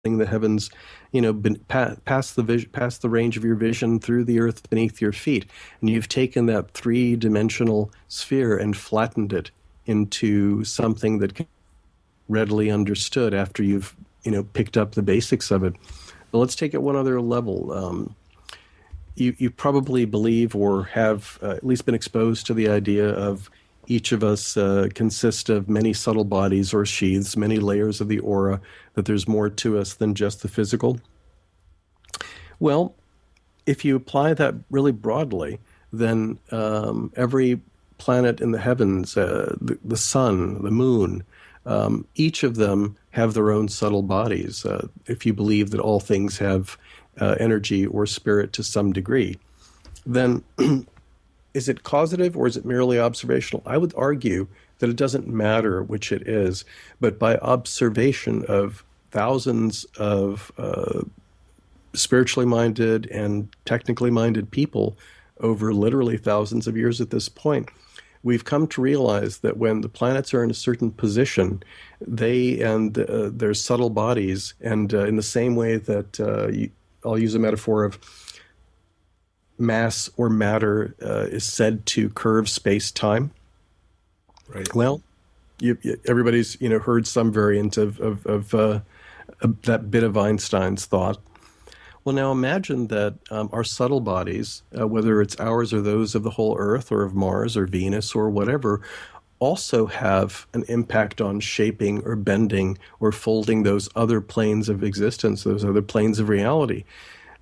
the heavens, past past the range of your vision through the earth beneath your feet, and you've taken that three-dimensional sphere and flattened it into something that can be readily understood after you've picked up the basics of it. But let's take it one other level. You probably believe or have at least been exposed to the idea of each of us consist of many subtle bodies or sheaths, many layers of the aura, that there's more to us than just the physical. Well, if you apply that really broadly, then every planet in the heavens, the sun, the moon, each of them have their own subtle bodies, if you believe that all things have energy or spirit to some degree. Then is it causative or is it merely observational? I would argue that it doesn't matter which it is, but by observation of thousands of spiritually minded and technically minded people over literally thousands of years at this point, we've come to realize that when the planets are in a certain position, they and their subtle bodies, and in the same way that I'll use a metaphor of mass or matter is said to curve space-time. Right. Well, everybody's heard some variant of that bit of Einstein's thought. Well, now imagine that our subtle bodies, whether it's ours or those of the whole Earth or of Mars or Venus or whatever, also have an impact on shaping or bending or folding those other planes of existence, those other planes of reality.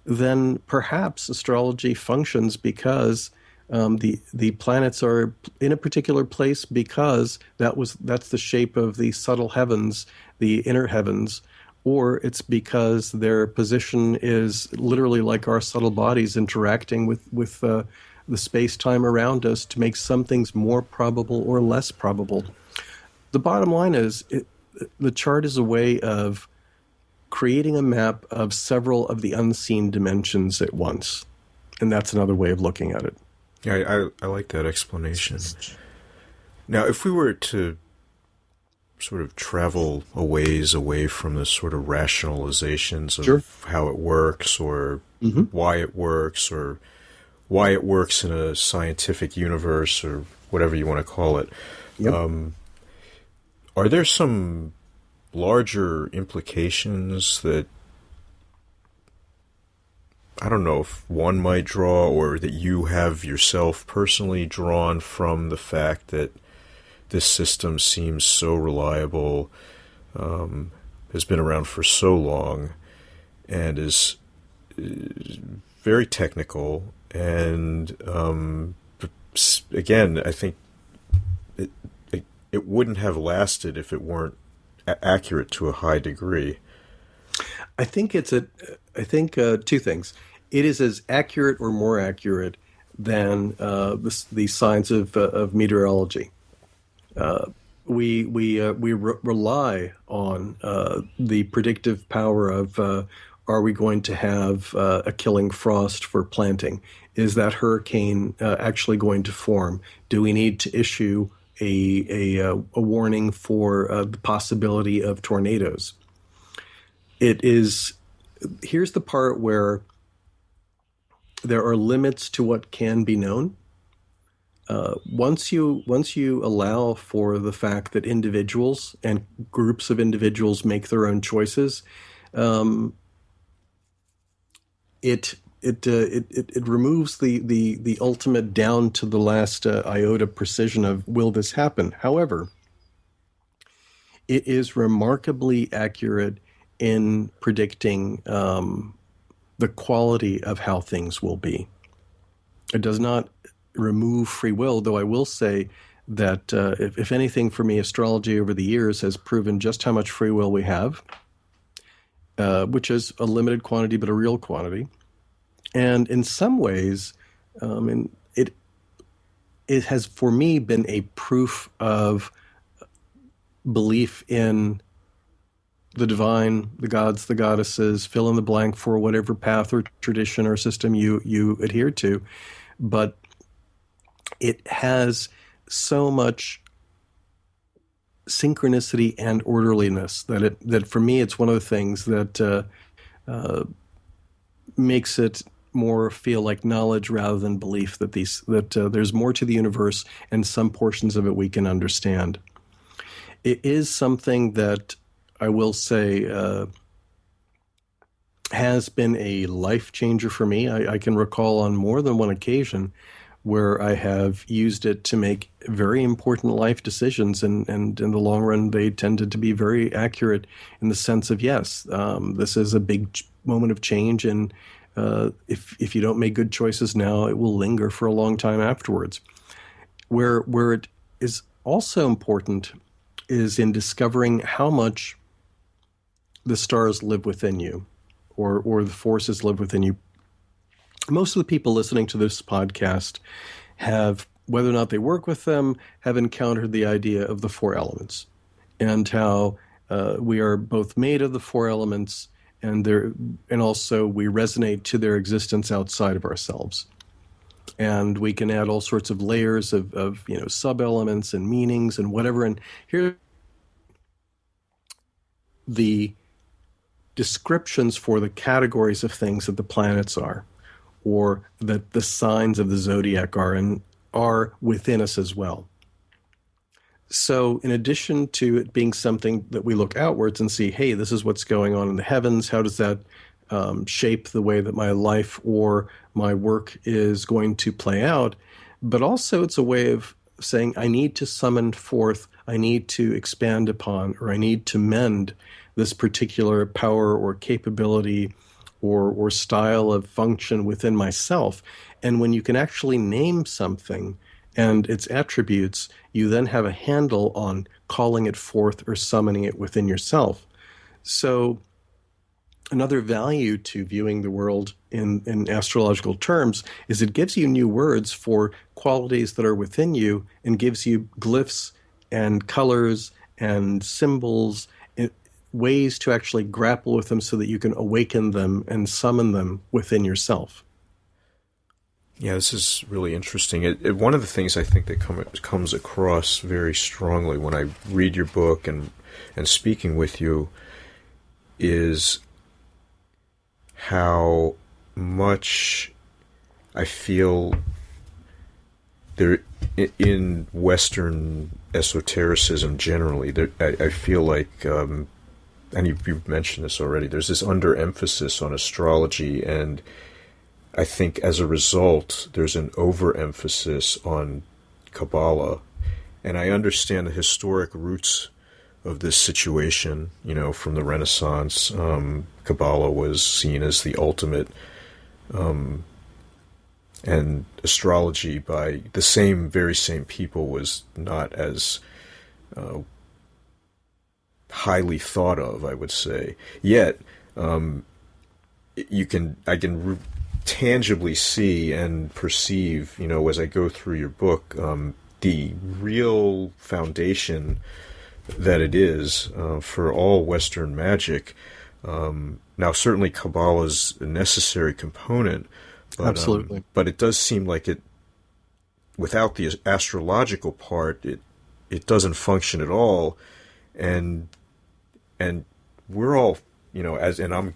Then perhaps astrology functions because the planets are in a particular place because that's the shape of the subtle heavens, the inner heavens, or it's because their position is literally like our subtle bodies interacting with the space-time around us to make some things more probable or less probable. The bottom line is the chart is a way of creating a map of several of the unseen dimensions at once. And that's another way of looking at it. Yeah, I like that explanation. Now, if we were to sort of travel a ways away from the sort of rationalizations of Sure. how it works or why it works or why it works in a scientific universe or whatever you want to call it, Yep. Are there some larger implications that I don't know if one might draw or that you have yourself personally drawn from the fact that this system seems so reliable, has been around for so long, and is very technical, and again, I think it wouldn't have lasted if it weren't accurate to a high degree. I think two things. It is as accurate or more accurate than the science of meteorology. We rely on the predictive power of are we going to have a killing frost for planting? Is that hurricane actually going to form? Do we need to issue a warning for the possibility of tornadoes? Here's the part where there are limits to what can be known. Once you allow for the fact that individuals and groups of individuals make their own choices, it removes the ultimate down to the last iota precision of will this happen. However, it is remarkably accurate in predicting the quality of how things will be. It does not remove free will, though I will say that if anything for me, astrology over the years has proven just how much free will we have, which is a limited quantity but a real quantity. And in some ways, it has for me been a proof of belief in the divine, the gods, the goddesses, fill in the blank for whatever path or tradition or system you adhere to. But it has so much synchronicity and orderliness. That for me, it's one of the things that makes it more feel like knowledge rather than belief. That there's more to the universe, and some portions of it we can understand. It is something that I will say has been a life changer for me. I can recall on more than one occasion where I have used it to make very important life decisions, and in the long run, they tended to be very accurate in the sense of, yes, this is a big moment of change, and if you don't make good choices now, it will linger for a long time afterwards. Where it is also important is in discovering how much the stars live within you, or the forces live within you. Most of the people listening to this podcast have, whether or not they work with them, have encountered the idea of the four elements, and how we are both made of the four elements, and also we resonate to their existence outside of ourselves. And we can add all sorts of layers of sub-elements and meanings and whatever. And here, the descriptions for the categories of things that the planets are, or that the signs of the zodiac are within us as well. So in addition to it being something that we look outwards and see, hey, this is what's going on in the heavens, how does that shape the way that my life or my work is going to play out? But also it's a way of saying, I need to summon forth, I need to expand upon, or I need to mend this particular power or capability or style of function within myself. And when you can actually name something and its attributes, you then have a handle on calling it forth or summoning it within yourself. So another value to viewing the world in astrological terms is it gives you new words for qualities that are within you, and gives you glyphs and colors and symbols, ways to actually grapple with them so that you can awaken them and summon them within yourself. Yeah, this is really interesting. One of the things I think that comes across very strongly when I read your book and speaking with you is how much I feel there in Western esotericism generally. I feel like, and you've mentioned this already, there's this underemphasis on astrology, and I think as a result, there's an overemphasis on Kabbalah. And I understand the historic roots of this situation, from the Renaissance. Kabbalah was seen as the ultimate, and astrology by the very same people was not as highly thought of, I would say. Yet, I can tangibly see and perceive, as I go through your book, the real foundation that it is for all Western magic. Now, certainly Kabbalah is a necessary component, but, absolutely. But it does seem like it, without the astrological part, it doesn't function at all, and we're all, and I'm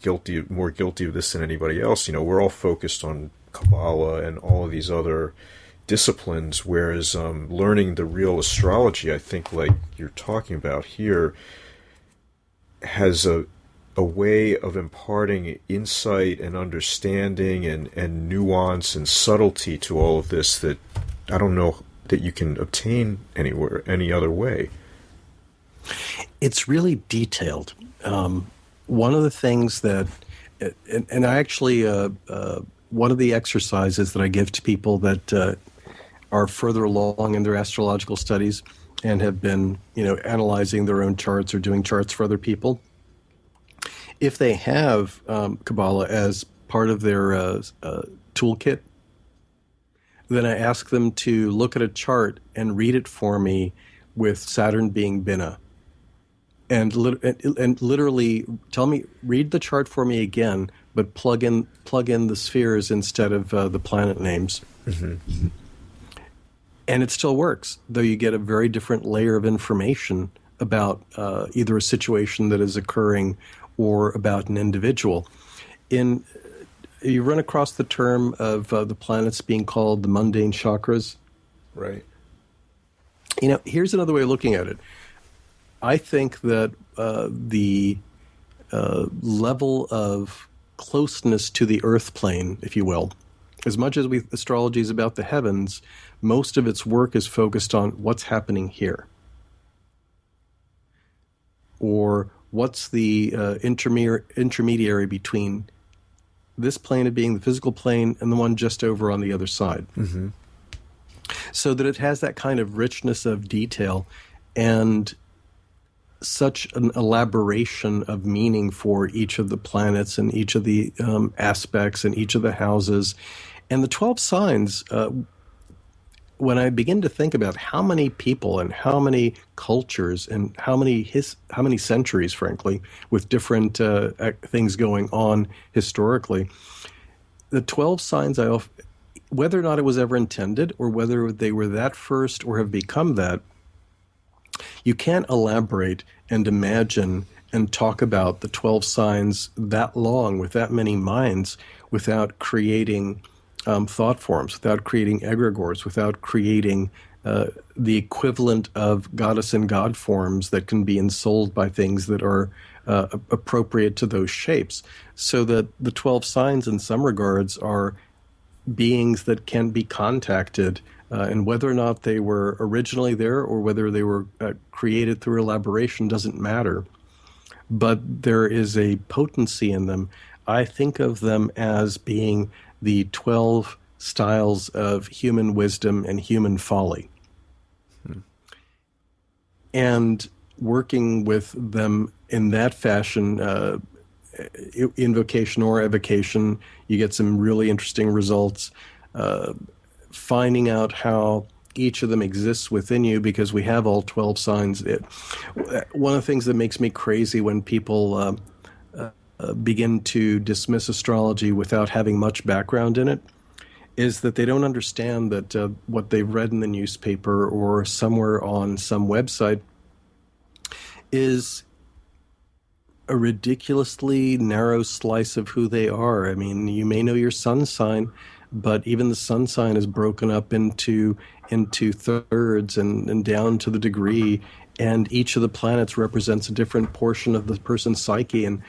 more guilty of this than anybody else. We're all focused on Kabbalah and all of these other disciplines, whereas learning the real astrology, I think, like you're talking about here, has a way of imparting insight and understanding and nuance and subtlety to all of this that I don't know that you can obtain anywhere, any other way. It's really detailed. One of the things that, and I actually, one of the exercises that I give to people that are further along in their astrological studies and have been, analyzing their own charts or doing charts for other people, if they have Kabbalah as part of their toolkit, then I ask them to look at a chart and read it for me with Saturn being Binah. And literally tell me, read the chart for me again, but plug in the spheres instead of the planet names. Mm-hmm. And it still works, though you get a very different layer of information about either a situation that is occurring or about an individual. You run across the term of the planets being called the mundane chakras. Right. Here's another way of looking at it. I think that the level of closeness to the earth plane, if you will, as much as astrology is about the heavens, most of its work is focused on what's happening here. Or what's the intermediary between this plane of being, the physical plane, and the one just over on the other side. Mm-hmm. So that it has that kind of richness of detail and such an elaboration of meaning for each of the planets and each of the aspects and each of the houses. And the 12 signs, when I begin to think about how many people and how many cultures and how many centuries, frankly, with different things going on historically, the 12 signs, whether or not it was ever intended or whether they were that first or have become that, you can't elaborate and imagine and talk about the 12 signs that long with that many minds without creating thought forms, without creating egregores, without creating the equivalent of goddess and god forms that can be ensouled by things that are appropriate to those shapes. So that the 12 signs in some regards are beings that can be contacted, and whether or not they were originally there or whether they were created through elaboration doesn't matter. But there is a potency in them. I think of them as being the 12 styles of human wisdom and human folly. And working with them in that fashion, invocation or evocation, you get some really interesting results. Finding out how each of them exists within you, because we have all 12 signs. One of the things that makes me crazy when people begin to dismiss astrology without having much background in it is that they don't understand that what they've read in the newspaper or somewhere on some website is a ridiculously narrow slice of who they are. I mean, you may know your sun sign, but even the sun sign is broken up into thirds and down to the degree, and each of the planets represents a different portion of the person's psyche. And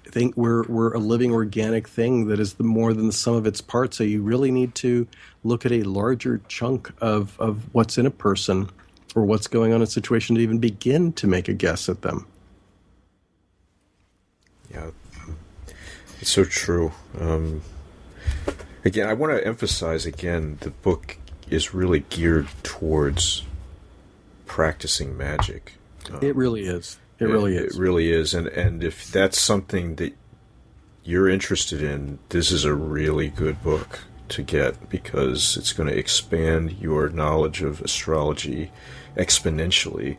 I think we're a living organic thing that is more than the sum of its parts. So you really need to look at a larger chunk of what's in a person or what's going on in a situation to even begin to make a guess at them. Yeah, it's so true. Again, I want to emphasize again, the book is really geared towards practicing magic. It really is. It really is. It really is. And if that's something that you're interested in, this is a really good book to get, because it's going to expand your knowledge of astrology exponentially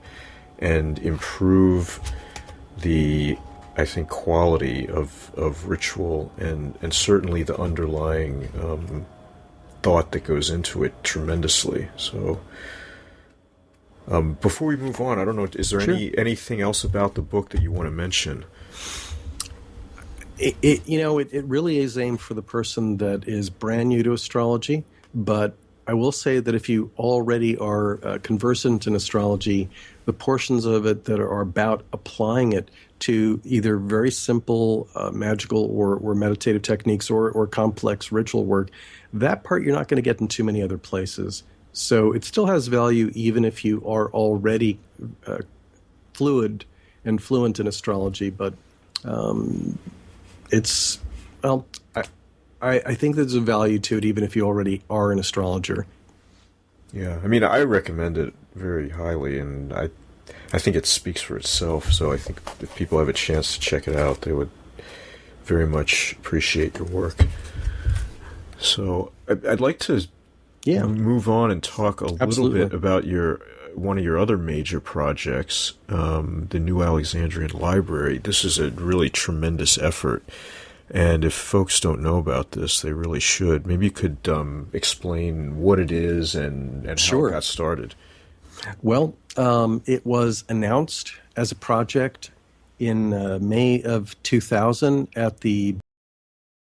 and improve the, I think, quality of ritual and certainly the underlying thought that goes into it tremendously. So before we move on, I don't know, is there anything else about the book that you want to mention? It really is aimed for the person that is brand new to astrology, but I will say that if you already are conversant in astrology, the portions of it that are about applying it to either very simple magical or meditative techniques or complex ritual work, that part you're not going to get in too many other places. So it still has value even if you are already fluent in astrology, but it's, well, I think there's a value to it even if you already are an astrologer. Yeah, I mean, I recommend it very highly, and I think it speaks for itself, so I think if people have a chance to check it out, they would very much appreciate your work. So I'd like to move on and talk a little bit about one of your other major projects, the New Alexandrian Library. This is a really tremendous effort, and if folks don't know about this, they really should. Maybe you could explain what it is and how it got started. Well, it was announced as a project in May of 2000 at the